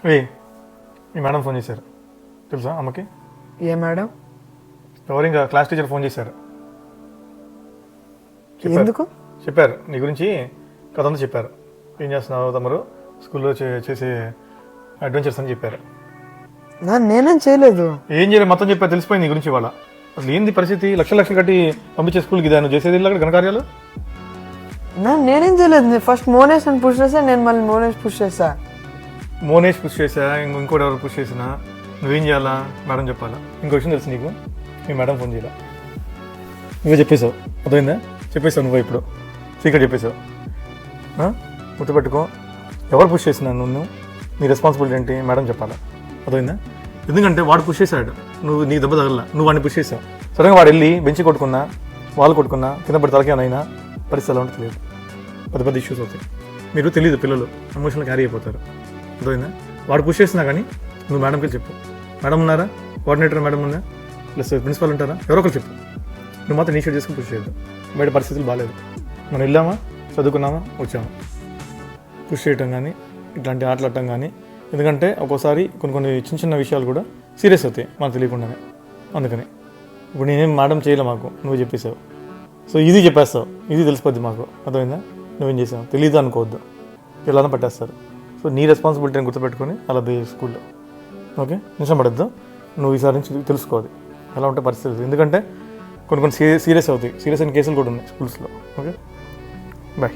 మీ madam phone చేశారు తెలుసా అమ్మకి? ఏ మేడం? ఎవరు ఇంకా క్లాస్ టీచర్ ఫోన్ చేశారు. ఎందుకు చెప్పారు నీ గురించి కథ అంతా చెప్పారు. ఏం చేస్తున్నావు తమరు స్కూల్లో చేసే అడ్వెంచర్స్ అని చెప్పారు. నేనేం చేయలేదు. ఏం చేయలేదు మొత్తం చెప్పారు, తెలిసిపోయింది నీ గురించి. ఇవాళ అసలు ఏంది పరిస్థితి? లక్షలు కట్టి పంపించే స్కూల్కి ఇదా నువ్వు చేసేది అక్కడ ఘనకార్యాలు? నేనేం చేయలేదు. ఫస్ట్ మోనేష్ అని పుష్ చేసా, నేను మళ్ళీ మోనేష్ పుష్ చేసా. మోనేష్ పుష్ చేసా, ఇంకోటి ఎవరు పుష్ చేసినా నువ్వేం చేయాలా? మేడం చెప్పాలా? ఇంకో విషయం తెలుసు నీకు, మీ మేడం ఫోన్ చేయాలా? నువ్వే చెప్పేశావు, అర్థమైందా? చెప్పేశావు నువ్వు, ఇప్పుడు సీక్రెట్ చెప్పేశావు. గుర్తుపెట్టుకో, ఎవరు పుష్ చేసినా నువ్వు నీ రెస్పాన్సిబిలిటీ ఏంటి మేడం చెప్పాలా, అర్థమైందా? ఎందుకంటే వాడు పుష్ చేశాడు, నువ్వు నీకు దెబ్బ తగల, నువ్వు వాడిని పుష్ చేసావు. సడన్గా వాడు వెళ్ళి బెంచి కొట్టుకున్నా, వాళ్ళు కొట్టుకున్నా, కింద పడి తలకేమైనా పరిస్థితి ఎలా ఉంటే తెలియదు, పెద్ద పెద్ద ఇష్యూస్ అవుతాయి. మీరు తెలియదు, పిల్లలు ఎమోషనల్ క్యారీ అయిపోతారు, అర్థమైందా? వాడు పుష్ చేసినా కానీ నువ్వు మేడంకి చెప్పు. మేడం ఉన్నారా, కోఆర్డినేటర్ మేడం ఉందా, ప్లస్ ప్రిన్సిపల్ ఉంటారా, ఎవరో ఒకరు చెప్పు. నువ్వు మాత్రం ఇనిషియేట్ చేసుకుని పుష్ చేయద్దు. బయట పరిస్థితులు బాగాలేదు, మనం వెళ్ళామా, చదువుకున్నామా, వచ్చామా. పుష్ చేయటం కానీ ఇట్లాంటి ఆటలాడటం కానీ, ఎందుకంటే ఒక్కోసారి కొన్ని చిన్న చిన్న విషయాలు కూడా సీరియస్ అవుతాయి మనకు తెలియకుండానే. అందుకని ఇప్పుడు నేనేం మేడం చేయలే, మాకు నువ్వు చెప్పేసావు. సో ఇది చెప్పేస్తావు, ఇది తెలిసిపోద్ది మాకు, అర్థమైందా? నువ్వేం చేసావు తెలీదు అనుకోవద్దు, పిల్లలను పట్టేస్తారు. సో నీ రెస్పాన్సిబిలిటీని గుర్తుపెట్టుకొని అలా స్కూల్లో ఓకే నిమిషం పడద్దు. నువ్వు ఈసారి నుంచి తెలుసుకోవాలి ఎలా ఉంటే పరిస్థితి, ఎందుకంటే కొన్ని సీరియస్ అవుతాయి, సీరియస్ అయిన కేసులు కూడా ఉన్నాయి స్కూల్స్లో. Okay bye.